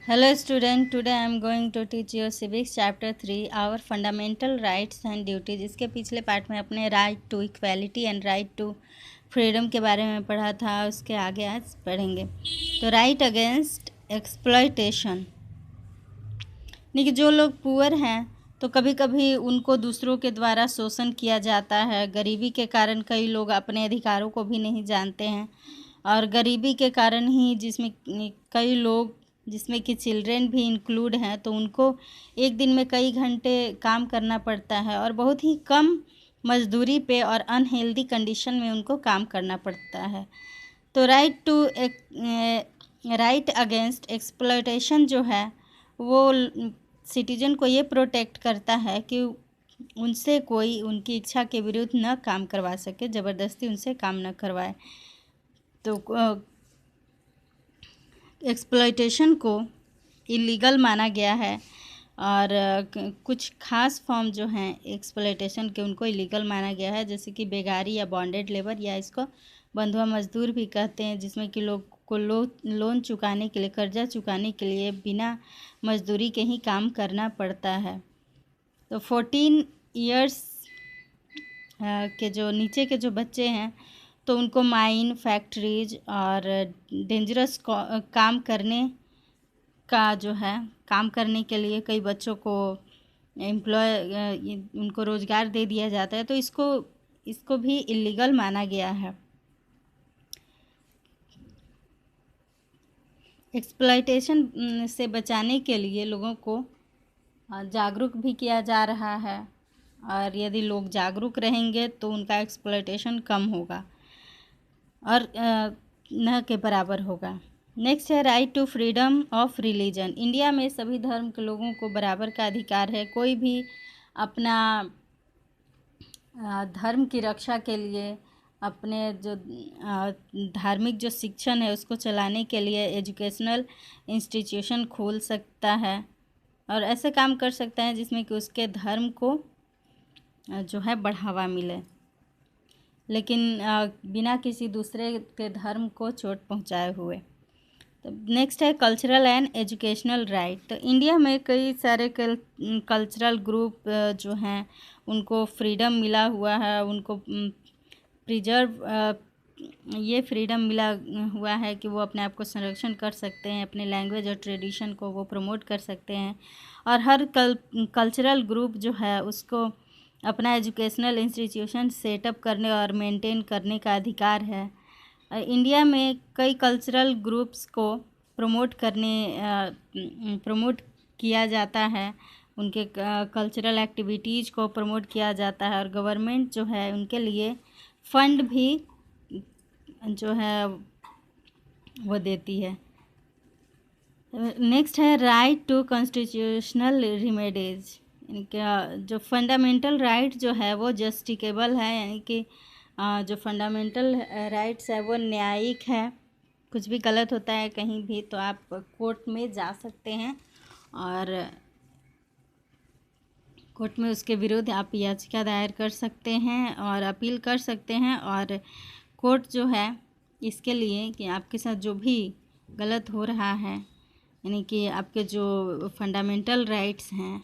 Hello student, today I am going to teach you civics chapter 3 our fundamental rights and duties। इसके पिछले part में अपने right to equality and right to freedom के बारे में पढ़ा था, उसके आगे आज पढ़ेंगे। तो राइट अगेंस्ट एक्सप्लॉयटेशन, यानी कि जो लोग पुअर हैं तो कभी कभी उनको दूसरों के द्वारा शोषण किया जाता है। गरीबी के कारण कई लोग अपने अधिकारों को भी नहीं जानते हैं और गरीबी के कारण ही जिसमें कई लोग जिसमें कि चिल्ड्रेन भी इंक्लूड हैं तो उनको एक दिन में कई घंटे काम करना पड़ता है और बहुत ही कम मजदूरी पे और अनहेल्दी कंडीशन में उनको काम करना पड़ता है। तो राइट अगेंस्ट एक्सप्लॉयटेशन जो है वो सिटीजन को ये प्रोटेक्ट करता है कि उनसे कोई उनकी इच्छा के विरुद्ध न काम करवा सके, ज़बरदस्ती उनसे काम न करवाए। तो एक्सप्लॉयटेशन को इलीगल माना गया है और कुछ खास फॉर्म जो हैं एक्सप्लॉयटेशन के उनको इलीगल माना गया है, जैसे कि बेगारी या बॉन्डेड लेबर या इसको बंधुआ मजदूर भी कहते हैं, जिसमें कि लोग को लोन चुकाने के लिए, कर्जा चुकाने के लिए बिना मजदूरी के ही काम करना पड़ता है। तो 14 इयर्स के जो नीचे के जो बच्चे हैं तो उनको माइन, फैक्ट्रीज और डेंजरस काम करने का जो है काम करने के लिए कई बच्चों को उनको रोज़गार दे दिया जाता है, तो इसको भी इलीगल माना गया है। एक्सप्लॉयटेशन से बचाने के लिए लोगों को जागरूक भी किया जा रहा है और यदि लोग जागरूक रहेंगे तो उनका एक्सप्लॉयटेशन कम होगा और न के बराबर होगा। नेक्स्ट है right to freedom of religion. India में सभी धर्म के लोगों को बराबर का अधिकार है। कोई भी अपना धर्म की रक्षा के लिए अपने जो धार्मिक जो शिक्षण है उसको चलाने के लिए एजुकेशनल इंस्टीट्यूशन खोल सकता है और ऐसे काम कर सकता है जिसमें कि उसके धर्म को जो है बढ़ावा मिले, लेकिन बिना किसी दूसरे के धर्म को चोट पहुंचाए हुए। तो नेक्स्ट है कल्चरल एंड एजुकेशनल राइट। तो इंडिया में कई सारे कल्चरल ग्रुप जो हैं उनको फ्रीडम मिला हुआ है, उनको ये फ्रीडम मिला हुआ है कि वो अपने आप को संरक्षण कर सकते हैं, अपने लैंग्वेज और ट्रेडिशन को वो प्रमोट कर सकते हैं और हर कल्चरल ग्रुप जो है उसको अपना एजुकेशनल इंस्टीट्यूशन सेटअप करने और मेंटेन करने का अधिकार है। इंडिया में कई कल्चरल ग्रुप्स को प्रमोट किया जाता है, उनके कल्चरल एक्टिविटीज़ को प्रमोट किया जाता है और गवर्नमेंट जो है उनके लिए फंड भी जो है वो देती है। नेक्स्ट है राइट टू कॉन्स्टिट्यूशनल रिमेडीज। जो फंडामेंटल राइट जो है वो जस्टिकेबल है, यानी कि जो फंडामेंटल राइट्स है वो न्यायिक है। कुछ भी गलत होता है कहीं भी तो आप कोर्ट में जा सकते हैं और कोर्ट में उसके विरुद्ध आप याचिका दायर कर सकते हैं और अपील कर सकते हैं और कोर्ट जो है इसके लिए कि आपके साथ जो भी गलत हो रहा है, यानी कि आपके जो फंडामेंटल राइट्स हैं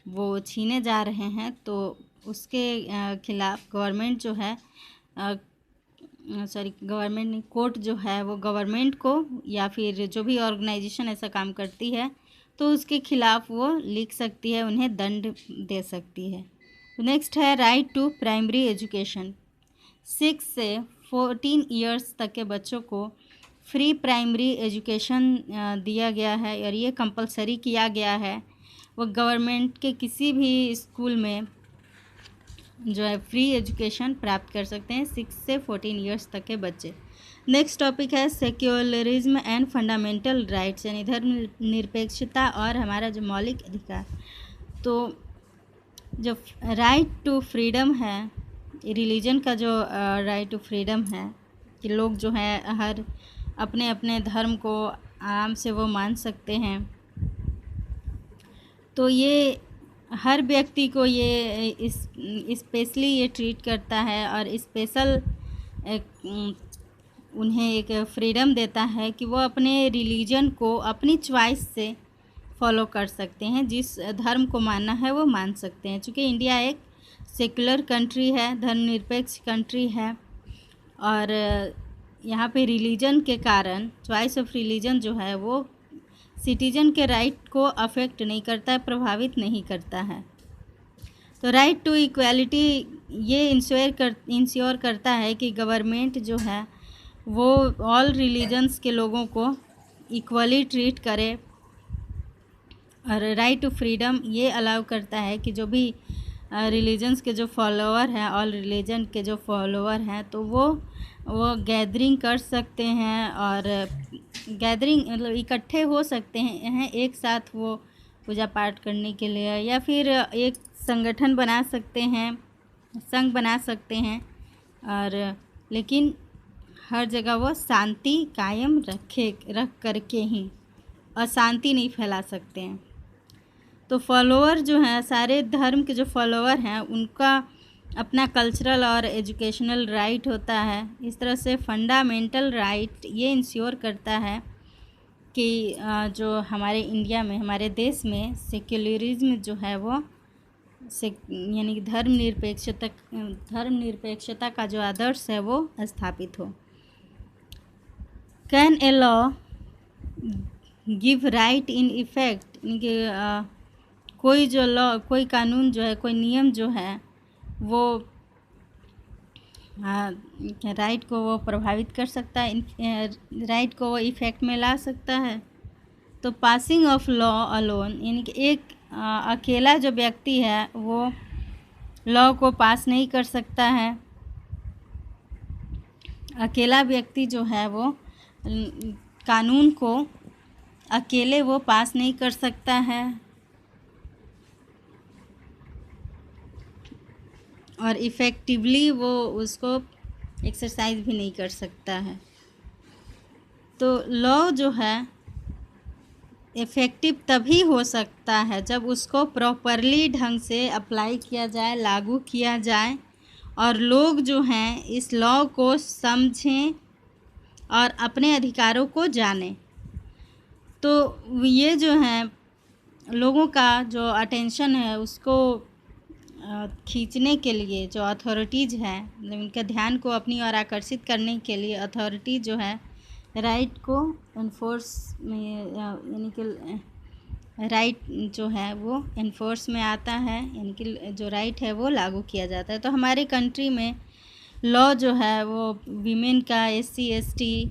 वो छीने जा रहे हैं, तो उसके खिलाफ गवर्नमेंट जो है गवर्नमेंट नहीं, कोर्ट जो है वो गवर्नमेंट को या फिर जो भी ऑर्गेनाइजेशन ऐसा काम करती है तो उसके खिलाफ वो लिख सकती है, उन्हें दंड दे सकती है। नेक्स्ट है राइट टू प्राइमरी एजुकेशन। 6 से 14 इयर्स तक के बच्चों को फ्री प्राइमरी एजुकेशन दिया गया है और ये कंपलसरी किया गया है। वो गवर्नमेंट के किसी भी स्कूल में जो है फ्री एजुकेशन प्राप्त कर सकते हैं 6 से 14 इयर्स तक के बच्चे। नेक्स्ट टॉपिक है सेक्युलरिज्म एंड फंडामेंटल राइट्स, यानी धर्मनिरपेक्षता और हमारा जो मौलिक अधिकार। तो जो राइट टू फ्रीडम है, रिलीजन का जो राइट टू फ्रीडम है कि लोग जो है हर अपने अपने धर्म को आराम से वो मान सकते हैं, तो ये हर व्यक्ति को स्पेशली ये ट्रीट करता है और स्पेशल उन्हें एक फ्रीडम देता है कि वो अपने रिलीजन को अपनी चॉइस से फॉलो कर सकते हैं, जिस धर्म को मानना है वो मान सकते हैं। चूँकि इंडिया एक सेकुलर कंट्री है, धर्मनिरपेक्ष कंट्री है, और यहाँ पे रिलीजन के कारण चॉइस ऑफ रिलीजन जो है वो सिटीजन के राइट को अफेक्ट नहीं करता है, प्रभावित नहीं करता है। तो राइट टू इक्वालिटी ये इंश्योर करता है कि गवर्नमेंट जो है वो ऑल रिलीजन्स के लोगों को इक्वली ट्रीट करे, और राइट टू फ्रीडम ये अलाउ करता है कि जो भी रिलीजन्स के जो फॉलोअर हैं, ऑल रिलीजन के जो फॉलोअर हैं, तो वो गैदरिंग कर सकते हैं, और गैदरिंग मतलब इकट्ठे हो सकते हैं एक साथ वो पूजा पाठ करने के लिए, या फिर एक संगठन बना सकते हैं, संघ बना सकते हैं, और लेकिन हर जगह वो शांति कायम रख करके ही, अशांति नहीं फैला सकते हैं। तो फॉलोअर जो हैं, सारे धर्म के जो फॉलोअर हैं, उनका अपना कल्चरल और एजुकेशनल राइट होता है। इस तरह से फंडामेंटल राइट ये इंश्योर करता है कि जो हमारे इंडिया में, हमारे देश में सेक्युलरिज्म जो है वो यानी कि धर्मनिरपेक्षता का जो आदर्श है वो स्थापित हो। Can a law give right in effect, यानी कि कोई जो लॉ, कोई कानून जो है, कोई नियम जो है वो राइट को वो प्रभावित कर सकता है, राइट को वो इफ़ेक्ट में ला सकता है। तो पासिंग ऑफ लॉ अलोन, यानी कि एक अकेला जो व्यक्ति है वो लॉ को पास नहीं कर सकता है। अकेला व्यक्ति जो है वो कानून को अकेले वो पास नहीं कर सकता है, और इफ़ेक्टिवली वो उसको एक्सरसाइज भी नहीं कर सकता है। तो लॉ जो है इफ़ेक्टिव तभी हो सकता है जब उसको प्रॉपरली ढंग से अप्लाई किया जाए, लागू किया जाए, और लोग जो हैं इस लॉ को समझें और अपने अधिकारों को जानें। तो ये जो है लोगों का जो अटेंशन है उसको खींचने के लिए जो अथॉरिटीज़ हैं, मतलब उनका ध्यान को अपनी ओर आकर्षित करने के लिए अथॉरिटी जो है राइट को इन्फोर्स में, यानी कि राइट जो है वो इन्फोर्स में आता है, यानी कि जो राइट है वो लागू किया जाता है। तो हमारे कंट्री में लॉ जो है वो वीमेन का, SC ST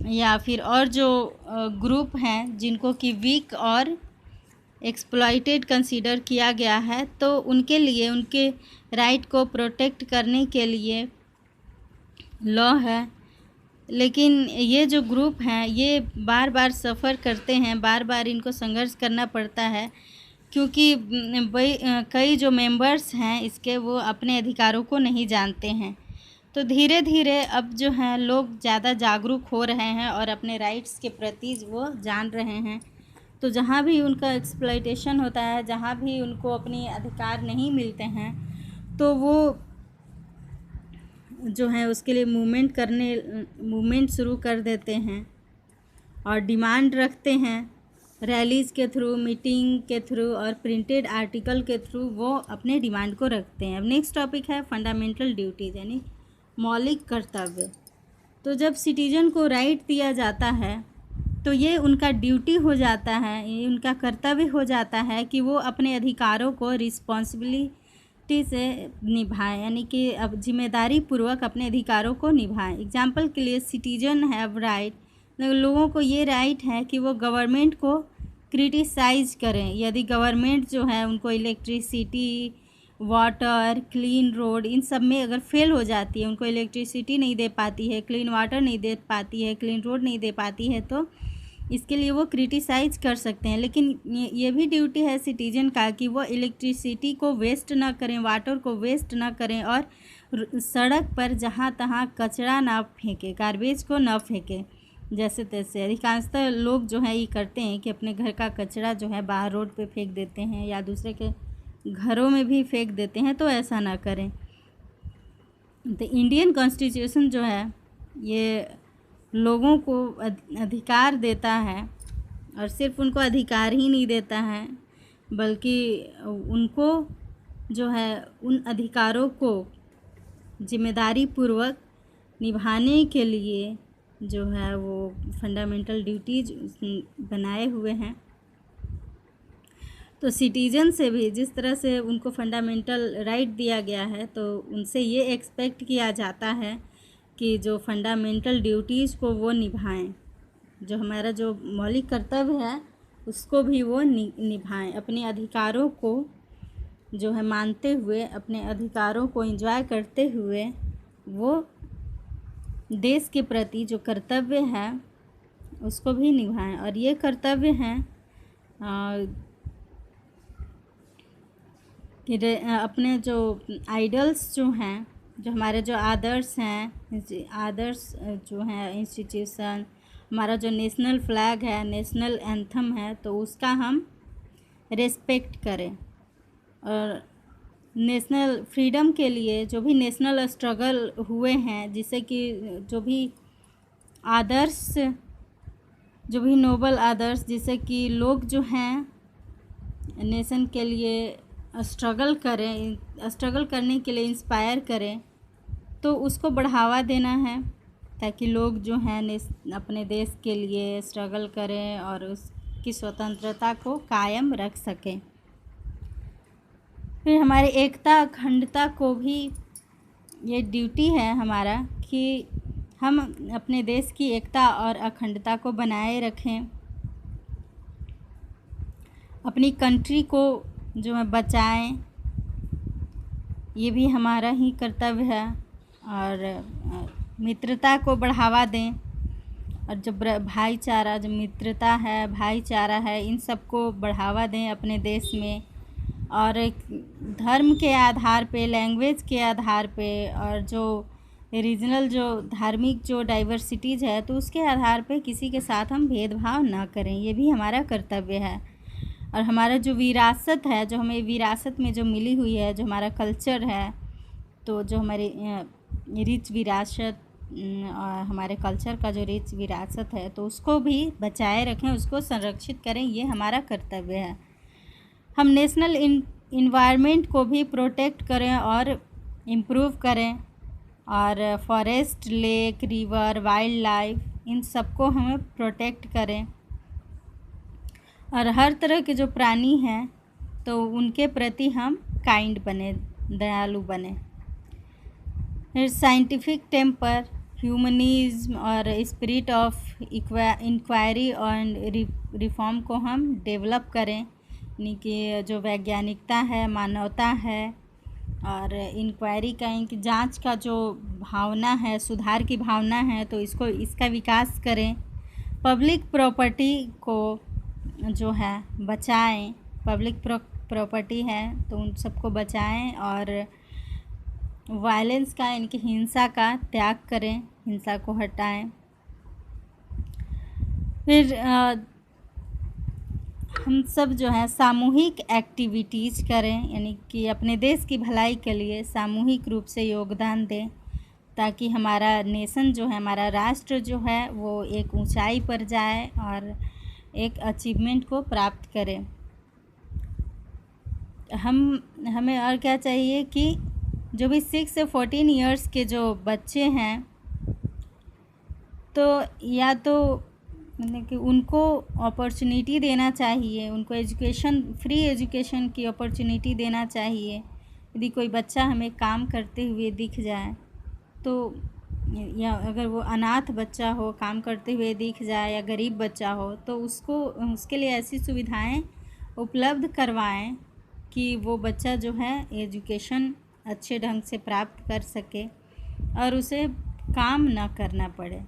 या फिर और जो ग्रुप हैं जिनको कि वीक और एक्सप्लॉइटेड कंसीडर किया गया है, तो उनके लिए, उनके राइट को प्रोटेक्ट करने के लिए लॉ है। लेकिन ये जो ग्रुप हैं ये बार बार सफ़र करते हैं, बार बार इनको संघर्ष करना पड़ता है, क्योंकि कई जो मेंबर्स हैं इसके वो अपने अधिकारों को नहीं जानते हैं। तो धीरे धीरे अब जो है लोग ज़्यादा जागरूक हो रहे हैं और अपने राइट्स के प्रति वो जान रहे हैं। तो जहाँ भी उनका एक्सप्लॉइटेशन होता है, जहाँ भी उनको अपने अधिकार नहीं मिलते हैं, तो वो जो है उसके लिए मूवमेंट शुरू कर देते हैं और डिमांड रखते हैं। रैलीज़ के थ्रू, मीटिंग के थ्रू और प्रिंटेड आर्टिकल के थ्रू वो अपने डिमांड को रखते हैं। अब नेक्स्ट टॉपिक है फंडामेंटल ड्यूटीज़, यानी मौलिक कर्तव्य। तो जब सिटीजन को राइट दिया जाता है तो ये उनका ड्यूटी हो जाता है, ये उनका कर्तव्य हो जाता है कि वो अपने अधिकारों को रिस्पॉन्सिबिलिटी से निभाएं, यानी कि अब जिम्मेदारी पूर्वक अपने अधिकारों को निभाएं। एग्जाम्पल के लिए सिटीजन हैव राइट, लोगों को ये राइट है कि वो गवर्नमेंट को क्रिटिसाइज करें। यदि गवर्नमेंट जो है उनको इलेक्ट्रिसिटी, वाटर, क्लीन रोड, इन सब में अगर फेल हो जाती है, उनको इलेक्ट्रिसिटी नहीं दे पाती है, क्लीन वाटर नहीं दे पाती है, क्लीन रोड नहीं दे पाती है, तो इसके लिए वो क्रिटिसाइज कर सकते हैं। लेकिन ये भी ड्यूटी है सिटीजन का कि वो इलेक्ट्रिसिटी को वेस्ट ना करें, वाटर को वेस्ट ना करें, और सड़क पर जहाँ तहाँ कचरा ना फेंके, गार्बेज को ना फेंके जैसे तैसे। अधिकांशतः लोग जो है ये करते हैं कि अपने घर का कचरा जो है बाहर रोड पे फेंक देते हैं या दूसरे के घरों में भी फेंक देते हैं, तो ऐसा ना करें। तो इंडियन कॉन्स्टिट्यूशन जो है ये लोगों को अधिकार देता है, और सिर्फ उनको अधिकार ही नहीं देता है बल्कि उनको जो है उन अधिकारों को जिम्मेदारी पूर्वक निभाने के लिए जो है वो फंडामेंटल ड्यूटीज बनाए हुए हैं। तो सिटीजन से भी जिस तरह से उनको फंडामेंटल राइट दिया गया है, तो उनसे ये एक्सपेक्ट किया जाता है कि जो फंडामेंटल ड्यूटीज़ को वो निभाएं, जो हमारा जो मौलिक कर्तव्य है उसको भी वो निभाएं, अपने अधिकारों को जो है मानते हुए, अपने अधिकारों को एंजॉय करते हुए वो देश के प्रति जो कर्तव्य है उसको भी निभाएं। और ये कर्तव्य हैं कि अपने जो आइडल्स जो हैं, जो हमारे जो आदर्श हैं, आदर्श जो हैं इंस्टीट्यूशन, हमारा जो नेशनल फ्लैग है, नेशनल एंथम है, तो उसका हम रेस्पेक्ट करें। और नेशनल फ्रीडम के लिए जो भी नेशनल स्ट्रगल हुए हैं, जिससे कि जो भी आदर्श, जो भी नोबल आदर्श, जिससे कि लोग जो हैं नेशन के लिए स्ट्रगल करें, स्ट्रगल करने के लिए इंस्पायर करें, तो उसको बढ़ावा देना है ताकि लोग जो हैं अपने देश के लिए स्ट्रगल करें और उसकी स्वतंत्रता को कायम रख सकें। फिर हमारी एकता अखंडता को भी ये ड्यूटी है हमारा कि हम अपने देश की एकता और अखंडता को बनाए रखें, अपनी कंट्री को जो है बचाएं, ये भी हमारा ही कर्तव्य है। और मित्रता को बढ़ावा दें, और जब भाईचारा, जो मित्रता है, भाईचारा है, इन सबको बढ़ावा दें अपने देश में। और धर्म के आधार पे, लैंग्वेज के आधार पे, और जो रीजनल जो धार्मिक जो डाइवर्सिटीज़ है, तो उसके आधार पे किसी के साथ हम भेदभाव ना करें, ये भी हमारा कर्तव्य है। और हमारा जो विरासत है, जो हमें विरासत में जो मिली हुई है, जो हमारा कल्चर है, तो जो हमारी रिच विरासत, हमारे कल्चर का जो रिच विरासत है, तो उसको भी बचाए रखें, उसको संरक्षित करें, ये हमारा कर्तव्य है। हम नेशनल इन्वायरमेंट को भी प्रोटेक्ट करें और इम्प्रूव करें, और forest, lake, river, wildlife, इन सबको हमें प्रोटेक्ट करें। और हर तरह के जो प्राणी हैं तो उनके प्रति हम काइंड बने, दयालु बने। फिर साइंटिफिक टेम्पर, ह्यूमनिज्म और स्पिरिट ऑफ इंक्वायरी और रिफॉर्म को हम डेवलप करें, यानी कि जो वैज्ञानिकता है, मानवता है, और इंक्वायरी का, इनकी जांच का जो भावना है, सुधार की भावना है, तो इसका विकास करें। पब्लिक प्रॉपर्टी को जो है बचाएं, पब्लिक प्रॉपर्टी है तो उन सबको बचाएं, और वायलेंस का, इनकी हिंसा का त्याग करें, हिंसा को हटाएं। फिर हम सब जो है सामूहिक एक्टिविटीज़ करें, यानी कि अपने देश की भलाई के लिए सामूहिक रूप से योगदान दें, ताकि हमारा नेशन जो है, हमारा राष्ट्र जो है, वो एक ऊंचाई पर जाए और एक अचीवमेंट को प्राप्त करें। हमें और क्या चाहिए कि जो भी 6 से 14 इयर्स के जो बच्चे हैं, तो या तो मतलब कि उनको अपॉर्चुनिटी देना चाहिए, उनको एजुकेशन, फ्री एजुकेशन की अपॉर्चुनिटी देना चाहिए। यदि कोई बच्चा हमें काम करते हुए दिख जाए, तो या अगर वो अनाथ बच्चा हो, काम करते हुए दिख जाए, या गरीब बच्चा हो, तो उसके लिए ऐसी सुविधाएं उपलब्ध करवाएं कि वो बच्चा जो है एजुकेशन अच्छे ढंग से प्राप्त कर सके और उसे काम ना करना पड़े।